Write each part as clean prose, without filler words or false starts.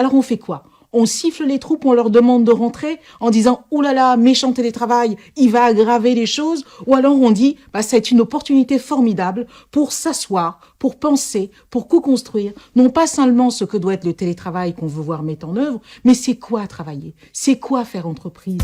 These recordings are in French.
Alors on fait quoi? On siffle les troupes, on leur demande de rentrer en disant « Ouh là là, méchant télétravail, il va aggraver les choses » ou alors on dit « C'est une opportunité formidable pour s'asseoir, pour penser, pour co-construire, non pas seulement ce que doit être le télétravail qu'on veut voir mettre en œuvre, mais c'est quoi travailler, c'est quoi faire entreprise ».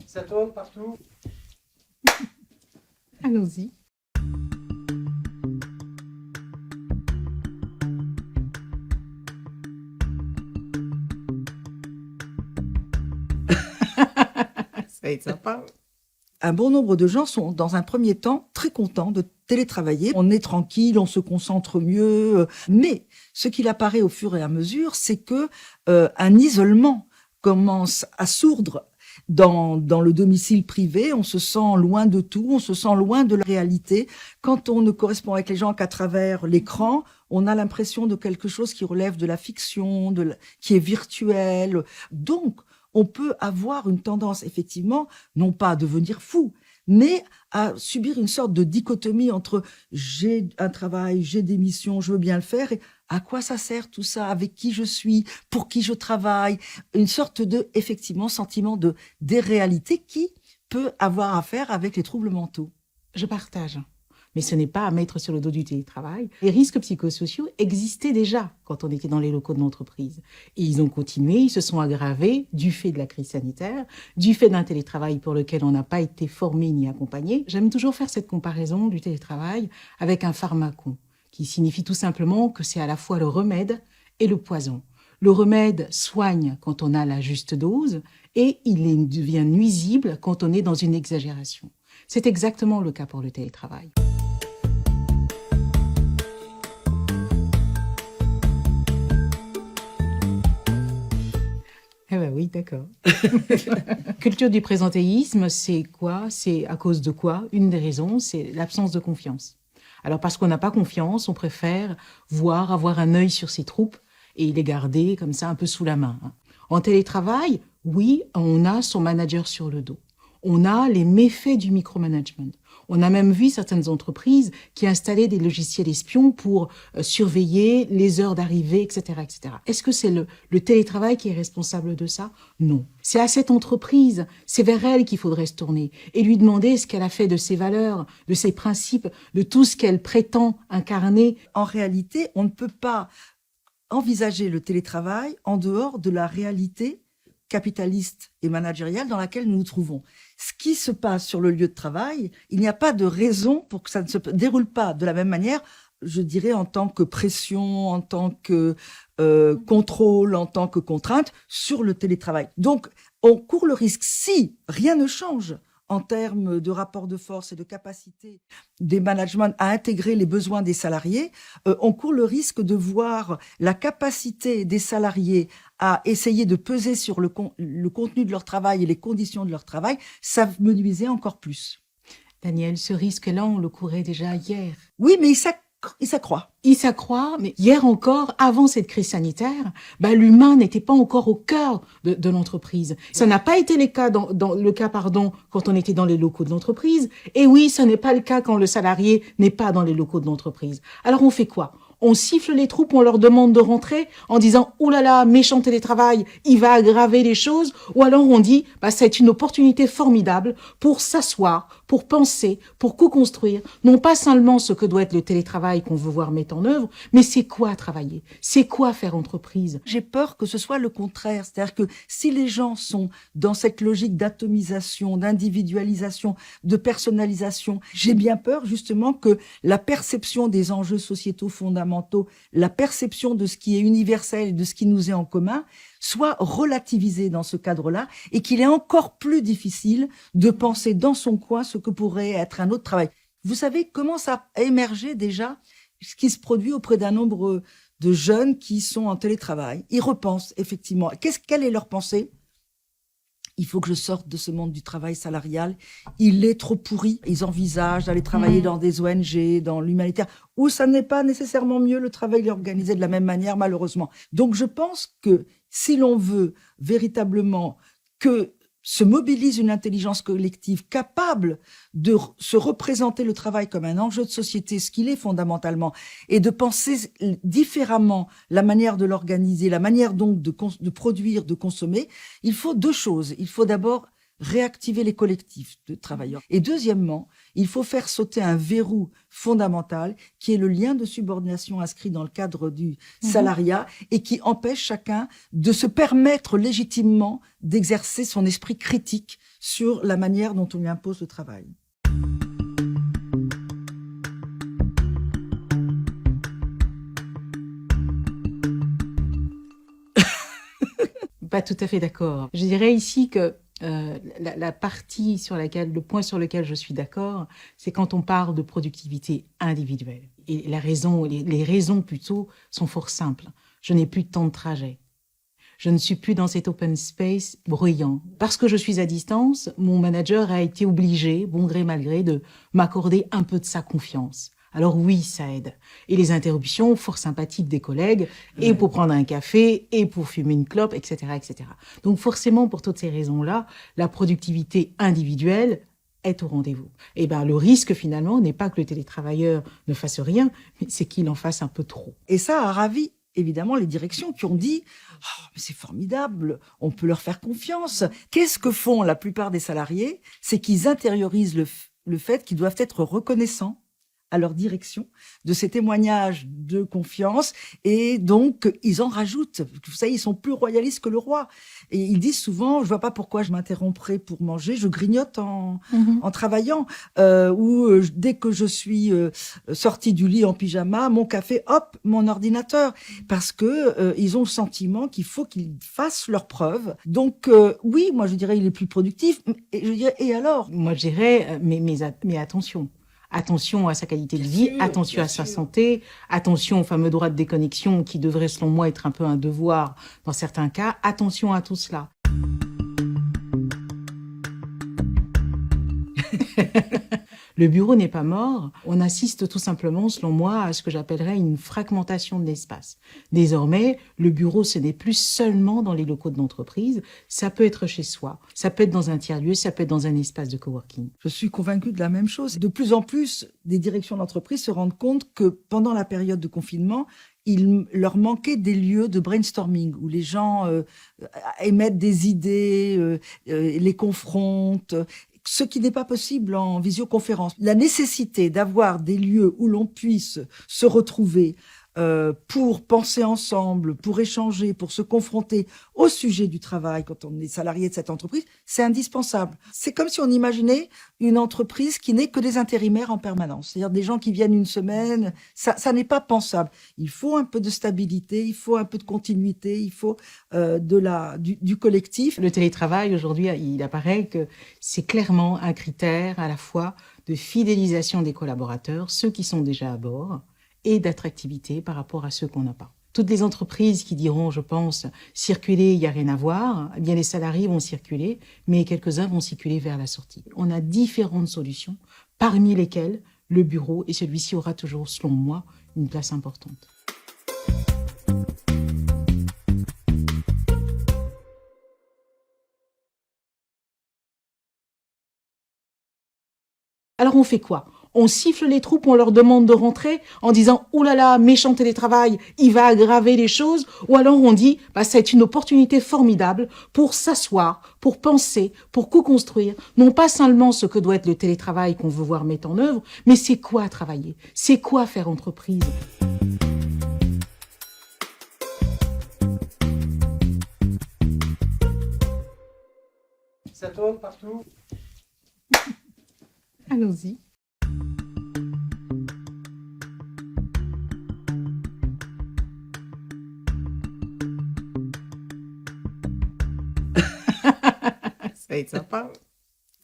Ça tourne partout. Allons-y. Ça va être sympa. Un bon nombre de gens sont, dans un premier temps, très contents de télétravailler. On est tranquille, on se concentre mieux. Mais ce qu'il apparaît au fur et à mesure, c'est que un isolement commence à sourdre dans le domicile privé. On se sent loin de tout, on se sent loin de la réalité. Quand on ne correspond avec les gens qu'à travers l'écran, on a l'impression de quelque chose qui relève de la fiction, qui est virtuel. Donc, on peut avoir une tendance, effectivement, non pas à devenir fou, mais à subir une sorte de dichotomie entre j'ai un travail, j'ai des missions, je veux bien le faire, et à quoi ça sert tout ça, avec qui je suis, pour qui je travaille, une sorte de, effectivement, sentiment de d'irréalité qui peut avoir à faire avec les troubles mentaux. Je partage. Mais ce n'est pas à mettre sur le dos du télétravail. Les risques psychosociaux existaient déjà quand on était dans les locaux de l'entreprise. Et ils ont continué, ils se sont aggravés du fait de la crise sanitaire, du fait d'un télétravail pour lequel on n'a pas été formé ni accompagné. J'aime toujours faire cette comparaison du télétravail avec un pharmacon, qui signifie tout simplement que c'est à la fois le remède et le poison. Le remède soigne quand on a la juste dose et il devient nuisible quand on est dans une exagération. C'est exactement le cas pour le télétravail. Eh ben oui, d'accord. Culture du présentéisme, c'est quoi? C'est à cause de quoi? Une des raisons, c'est l'absence de confiance. Alors parce qu'on n'a pas confiance, on préfère avoir un œil sur ses troupes et les garder comme ça un peu sous la main. En télétravail, oui, on a son manager sur le dos. On a les méfaits du micromanagement. On a même vu certaines entreprises qui installaient des logiciels espions pour surveiller les heures d'arrivée, etc., etc. Est-ce que c'est le télétravail qui est responsable de ça? Non. C'est à cette entreprise, c'est vers elle qu'il faudrait se tourner et lui demander ce qu'elle a fait de ses valeurs, de ses principes, de tout ce qu'elle prétend incarner. En réalité, on ne peut pas envisager le télétravail en dehors de la réalité capitaliste et managériale dans laquelle nous nous trouvons. Ce qui se passe sur le lieu de travail, il n'y a pas de raison pour que ça ne se déroule pas de la même manière, je dirais en tant que pression, en tant que contrôle, en tant que contrainte sur le télétravail. Donc, on court le risque, si rien ne change en termes de rapport de force et de capacité des managements à intégrer les besoins des salariés, on court le risque de voir la capacité des salariés à essayer de peser sur le contenu de leur travail et les conditions de leur travail, s'amenuiser encore plus. Daniel, ce risque-là, on le courait déjà hier. Oui, mais il s'accroît. Il s'accroît, mais hier encore, avant cette crise sanitaire, l'humain n'était pas encore au cœur de l'entreprise. Ça n'a pas été le cas quand on était dans les locaux de l'entreprise. Et oui, ce n'est pas le cas quand le salarié n'est pas dans les locaux de l'entreprise. Alors on fait quoi? On siffle les troupes, on leur demande de rentrer en disant « Ouh là là, méchant télétravail, il va aggraver les choses » ou alors on dit « C'est une opportunité formidable pour s'asseoir, pour penser, pour co-construire, non pas seulement ce que doit être le télétravail qu'on veut voir mettre en œuvre, mais c'est quoi travailler, c'est quoi faire entreprise ?» J'ai peur que ce soit le contraire, c'est-à-dire que si les gens sont dans cette logique d'atomisation, d'individualisation, de personnalisation, j'ai bien peur justement que la perception des enjeux sociétaux fondamentaux, la perception de ce qui est universel et de ce qui nous est en commun, soit relativisée dans ce cadre-là et qu'il est encore plus difficile de penser dans son coin ce que pourrait être un autre travail. Vous savez comment ça a émergé déjà, ce qui se produit auprès d'un nombre de jeunes qui sont en télétravail. Ils repensent effectivement. Quelle est leur pensée? Il faut que je sorte de ce monde du travail salarial. Il est trop pourri. Ils envisagent d'aller travailler dans des ONG, dans l'humanitaire, où ça n'est pas nécessairement mieux, le travail est organisé de la même manière, malheureusement. Donc, je pense que si l'on veut véritablement que se mobilise une intelligence collective capable de se représenter le travail comme un enjeu de société, ce qu'il est fondamentalement, et de penser différemment la manière de l'organiser, la manière donc de produire, de consommer, il faut deux choses. Il faut d'abord réactiver les collectifs de travailleurs. Et deuxièmement, il faut faire sauter un verrou fondamental qui est le lien de subordination inscrit dans le cadre du salariat et qui empêche chacun de se permettre légitimement d'exercer son esprit critique sur la manière dont on lui impose le travail. Pas tout à fait d'accord. Je dirais ici que la partie sur laquelle, le point sur lequel je suis d'accord, c'est quand on parle de productivité individuelle. Et la raison, les raisons plutôt, sont fort simples. Je n'ai plus de temps de trajet. Je ne suis plus dans cet open space bruyant. Parce que je suis à distance, mon manager a été obligé, bon gré mal gré, de m'accorder un peu de sa confiance. Alors oui, ça aide. Et les interruptions fort sympathiques des collègues, et pour prendre un café, et pour fumer une clope, etc., etc. Donc forcément, pour toutes ces raisons-là, la productivité individuelle est au rendez-vous. Et ben, le risque finalement n'est pas que le télétravailleur ne fasse rien, mais c'est qu'il en fasse un peu trop. Et ça a ravi évidemment les directions qui ont dit « Oh, mais c'est formidable, on peut leur faire confiance ». Qu'est-ce que font la plupart des salariés? C'est qu'ils intériorisent le fait qu'ils doivent être reconnaissants à leur direction de ces témoignages de confiance, et donc ils en rajoutent. Vous savez, ils sont plus royalistes que le roi. Et ils disent souvent, je vois pas pourquoi je m'interromprais pour manger, je grignote en travaillant, ou dès que je suis sortie du lit en pyjama, mon café, hop, mon ordinateur, parce que ils ont le sentiment qu'il faut qu'ils fassent leurs preuves. Donc oui, moi je dirais il est plus productif, et je dirais et alors? Moi je dirais mais attention. Attention à sa qualité de vie, attention à sa santé, attention au fameux droit de déconnexion qui devrait, selon moi, être un peu un devoir dans certains cas. Attention à tout cela. Le bureau n'est pas mort. On assiste tout simplement, selon moi, à ce que j'appellerais une fragmentation de l'espace. Désormais, le bureau, ce n'est plus seulement dans les locaux de l'entreprise. Ça peut être chez soi, ça peut être dans un tiers-lieu, ça peut être dans un espace de coworking. Je suis convaincue de la même chose. De plus en plus, des directions d'entreprise se rendent compte que pendant la période de confinement, il leur manquait des lieux de brainstorming où les gens émettent des idées, les confrontent, ce qui n'est pas possible en visioconférence. La nécessité d'avoir des lieux où l'on puisse se retrouver pour penser ensemble, pour échanger, pour se confronter au sujet du travail quand on est salarié de cette entreprise, c'est indispensable. C'est comme si on imaginait une entreprise qui n'est que des intérimaires en permanence, c'est-à-dire des gens qui viennent une semaine, ça n'est pas pensable. Il faut un peu de stabilité, il faut un peu de continuité, il faut du collectif. Le télétravail, aujourd'hui, il apparaît que c'est clairement un critère à la fois de fidélisation des collaborateurs, ceux qui sont déjà à bord, et d'attractivité par rapport à ceux qu'on n'a pas. Toutes les entreprises qui diront, je pense, circuler, il n'y a rien à voir, eh bien les salariés vont circuler, mais quelques-uns vont circuler vers la sortie. On a différentes solutions, parmi lesquelles le bureau, et celui-ci aura toujours, selon moi, une place importante. Alors on fait quoi ? On siffle les troupes, on leur demande de rentrer en disant « Ouh là là, méchant télétravail, il va aggraver les choses ». Ou alors on dit « C'est une opportunité formidable pour s'asseoir, pour penser, pour co-construire, non pas seulement ce que doit être le télétravail qu'on veut voir mettre en œuvre, mais c'est quoi travailler, c'est quoi faire entreprise ». Ça tourne partout. Allons-y. Ça va être sympa.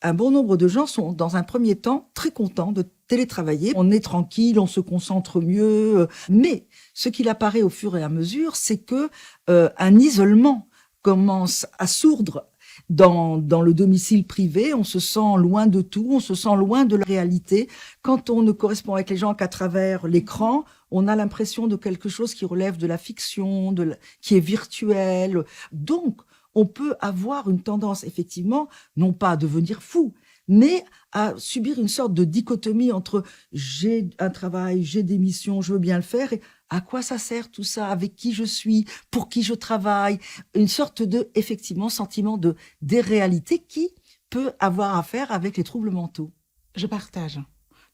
Un bon nombre de gens sont, dans un premier temps, très contents de télétravailler. On est tranquille, on se concentre mieux. Mais ce qu'il apparaît au fur et à mesure, c'est que un isolement commence à sourdre dans le domicile privé. On se sent loin de tout, on se sent loin de la réalité. Quand on ne correspond avec les gens qu'à travers l'écran, on a l'impression de quelque chose qui relève de la fiction, qui est virtuel. Donc, on peut avoir une tendance, effectivement, non pas à devenir fou, mais à subir une sorte de dichotomie entre j'ai un travail, j'ai des missions, je veux bien le faire, et à quoi ça sert tout ça, avec qui je suis, pour qui je travaille, une sorte de, effectivement, sentiment de d'irréalité qui peut avoir à faire avec les troubles mentaux. Je partage.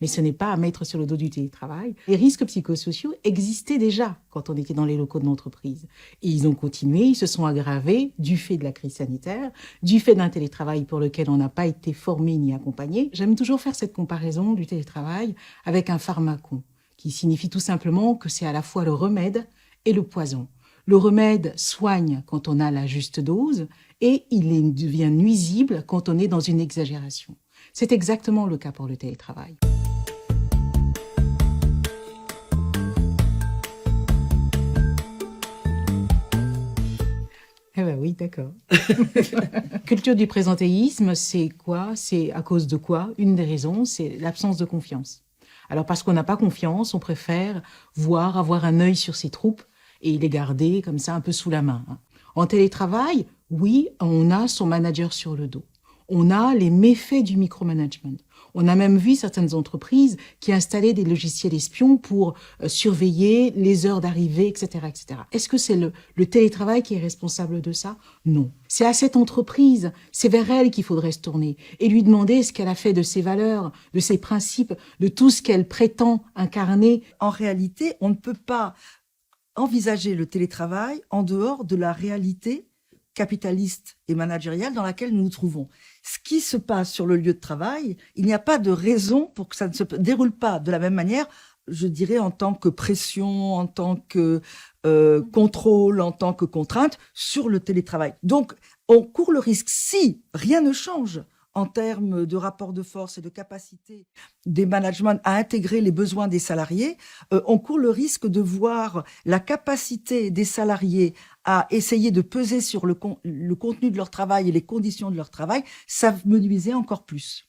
Mais ce n'est pas à mettre sur le dos du télétravail. Les risques psychosociaux existaient déjà quand on était dans les locaux de l'entreprise. Et ils ont continué, ils se sont aggravés du fait de la crise sanitaire, du fait d'un télétravail pour lequel on n'a pas été formé ni accompagné. J'aime toujours faire cette comparaison du télétravail avec un pharmacon, qui signifie tout simplement que c'est à la fois le remède et le poison. Le remède soigne quand on a la juste dose et il devient nuisible quand on est dans une exagération. C'est exactement le cas pour le télétravail. Eh ben oui, d'accord. Culture du présentéisme, c'est quoi? C'est à cause de quoi? Une des raisons, c'est l'absence de confiance. Alors parce qu'on n'a pas confiance, on préfère avoir un œil sur ses troupes et les garder comme ça un peu sous la main. En télétravail, oui, on a son manager sur le dos. On a les méfaits du micromanagement. On a même vu certaines entreprises qui installaient des logiciels espions pour surveiller les heures d'arrivée, etc., etc. Est-ce que c'est le télétravail qui est responsable de ça? Non. C'est à cette entreprise, c'est vers elle qu'il faudrait se tourner et lui demander ce qu'elle a fait de ses valeurs, de ses principes, de tout ce qu'elle prétend incarner. En réalité, on ne peut pas envisager le télétravail en dehors de la réalité capitaliste et managériale dans laquelle nous nous trouvons. Ce qui se passe sur le lieu de travail, il n'y a pas de raison pour que ça ne se déroule pas de la même manière, je dirais en tant que pression, en tant que contrôle, en tant que contrainte sur le télétravail. Donc, on court le risque, si rien ne change en termes de rapport de force et de capacité des managements à intégrer les besoins des salariés, on court le risque de voir la capacité des salariés à essayer de peser sur le contenu de leur travail et les conditions de leur travail, ça me nuisait encore plus.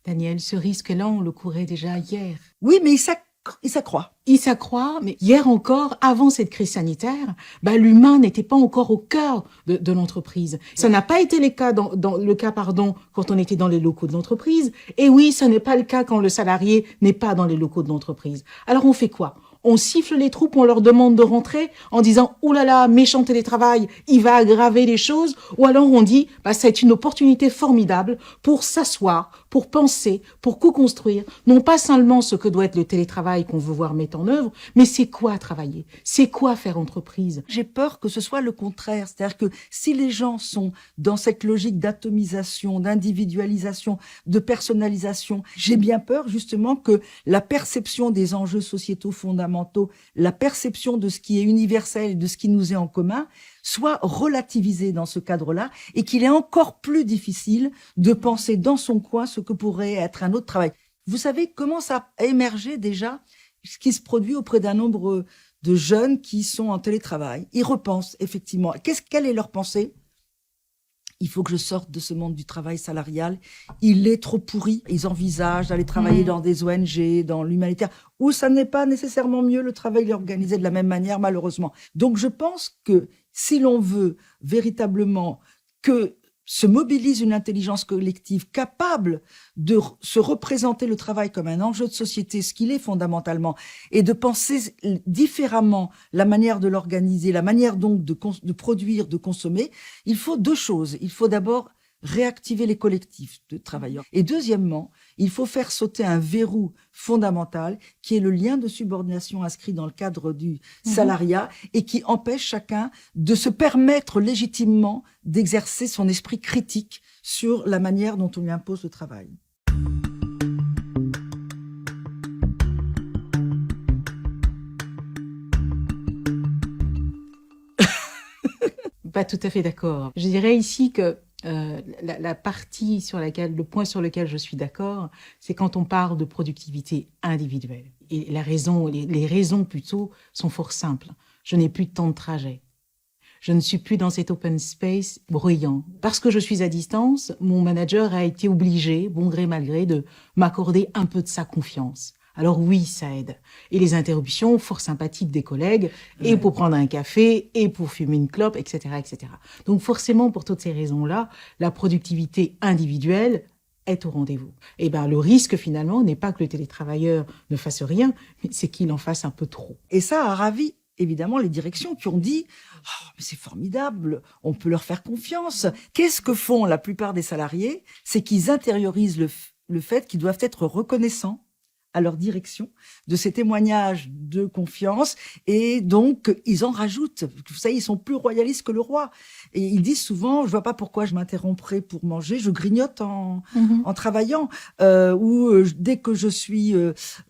Daniel, ce risque-là, on le courait déjà hier. Oui, mais il s'accroît. Il s'accroît, mais hier encore, avant cette crise sanitaire, l'humain n'était pas encore au cœur de l'entreprise. Ça n'a pas été le cas quand on était dans les locaux de l'entreprise. Et oui, ce n'est pas le cas quand le salarié n'est pas dans les locaux de l'entreprise. Alors on fait quoi? On siffle les troupes, on leur demande de rentrer en disant « Ouh là là, méchant télétravail, il va aggraver les choses ». Ou alors on dit « C'est une opportunité formidable pour s'asseoir, pour penser, pour co-construire, non pas seulement ce que doit être le télétravail qu'on veut voir mettre en œuvre, mais c'est quoi travailler, c'est quoi faire entreprise ». J'ai peur que ce soit le contraire, c'est-à-dire que si les gens sont dans cette logique d'atomisation, d'individualisation, de personnalisation, j'ai bien peur justement que la perception des enjeux sociétaux fondamentaux, la perception de ce qui est universel, de ce qui nous est en commun, soit relativisée dans ce cadre-là et qu'il est encore plus difficile de penser dans son coin ce que pourrait être un autre travail. Vous savez comment ça a émergé déjà, ce qui se produit auprès d'un nombre de jeunes qui sont en télétravail. Ils repensent effectivement. Quelle est leur pensée? Il faut que je sorte de ce monde du travail salarial. Il est trop pourri. Ils envisagent d'aller travailler dans des ONG, dans l'humanitaire, où ça n'est pas nécessairement mieux, le travail est organisé de la même manière, malheureusement. Donc, je pense que si l'on veut véritablement que se mobilise une intelligence collective capable de se représenter le travail comme un enjeu de société, ce qu'il est fondamentalement, et de penser différemment la manière de l'organiser, la manière donc de produire, de consommer, il faut deux choses. Il faut d'abord réactiver les collectifs de travailleurs. Et deuxièmement, il faut faire sauter un verrou fondamental qui est le lien de subordination inscrit dans le cadre du salariat et qui empêche chacun de se permettre légitimement d'exercer son esprit critique sur la manière dont on lui impose le travail. Pas tout à fait d'accord. Je dirais ici que la partie le point sur lequel je suis d'accord, c'est quand on parle de productivité individuelle. Et les raisons plutôt sont fort simples. Je n'ai plus de temps de trajet. Je ne suis plus dans cet open space bruyant. Parce que je suis à distance, mon manager a été obligé, bon gré mal gré, de m'accorder un peu de sa confiance. Alors oui, ça aide. Et les interruptions fort sympathiques des collègues, et pour prendre un café, et pour fumer une clope, etc., etc. Donc forcément, pour toutes ces raisons-là, la productivité individuelle est au rendez-vous. Et ben, le risque finalement n'est pas que le télétravailleur ne fasse rien, mais c'est qu'il en fasse un peu trop. Et ça a ravi évidemment les directions qui ont dit « Oh, mais c'est formidable, on peut leur faire confiance ». Qu'est-ce que font la plupart des salariés? C'est qu'ils intériorisent le fait qu'ils doivent être reconnaissants à leur direction de ces témoignages de confiance, et donc ils en rajoutent. Vous savez, ils sont plus royalistes que le roi. Et ils disent souvent, je vois pas pourquoi je m'interromprais pour manger, je grignote en travaillant, dès que je suis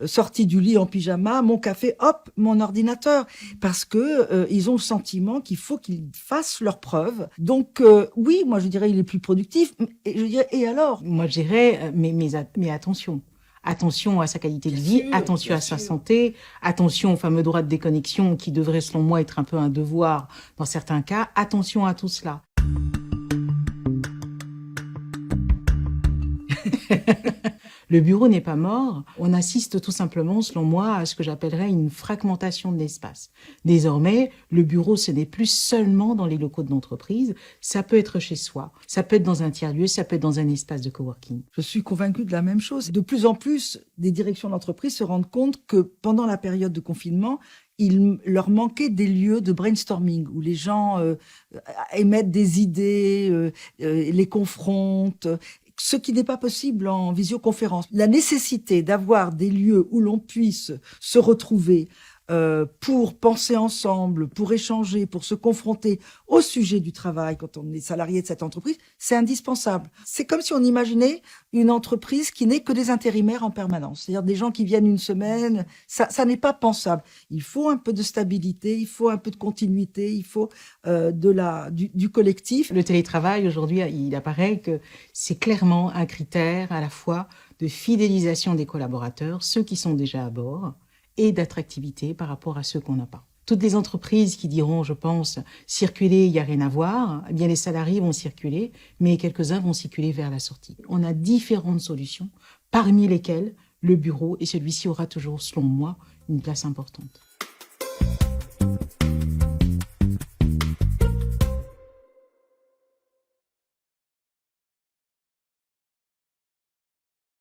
sortie du lit en pyjama, mon café, hop, mon ordinateur, parce que ils ont le sentiment qu'il faut qu'ils fassent leurs preuves. Donc oui, moi je dirais il est plus productif. Et je dirais, et alors? Moi je dirais, mais attention. Attention à sa qualité de vie, attention à sa santé, attention au fameux droit de déconnexion qui devrait, selon moi, être un peu un devoir dans certains cas. Attention à tout cela. Le bureau n'est pas mort. On assiste tout simplement, selon moi, à ce que j'appellerais une fragmentation de l'espace. Désormais, le bureau, ce n'est plus seulement dans les locaux de l'entreprise. Ça peut être chez soi, ça peut être dans un tiers-lieu, ça peut être dans un espace de coworking. Je suis convaincue de la même chose. De plus en plus, des directions d'entreprise se rendent compte que pendant la période de confinement, il leur manquait des lieux de brainstorming où les gens émettent des idées, les confrontent, ce qui n'est pas possible en visioconférence. La nécessité d'avoir des lieux où l'on puisse se retrouver pour penser ensemble, pour échanger, pour se confronter au sujet du travail quand on est salarié de cette entreprise, c'est indispensable. C'est comme si on imaginait une entreprise qui n'est que des intérimaires en permanence, c'est-à-dire des gens qui viennent une semaine, ça n'est pas pensable. Il faut un peu de stabilité, il faut un peu de continuité, il faut du collectif. Le télétravail, aujourd'hui, il apparaît que c'est clairement un critère à la fois de fidélisation des collaborateurs, ceux qui sont déjà à bord, et d'attractivité par rapport à ceux qu'on n'a pas. Toutes les entreprises qui diront, je pense, circuler, il n'y a rien à voir, eh bien les salariés vont circuler, mais quelques-uns vont circuler vers la sortie. On a différentes solutions, parmi lesquelles le bureau, et celui-ci aura toujours, selon moi, une place importante.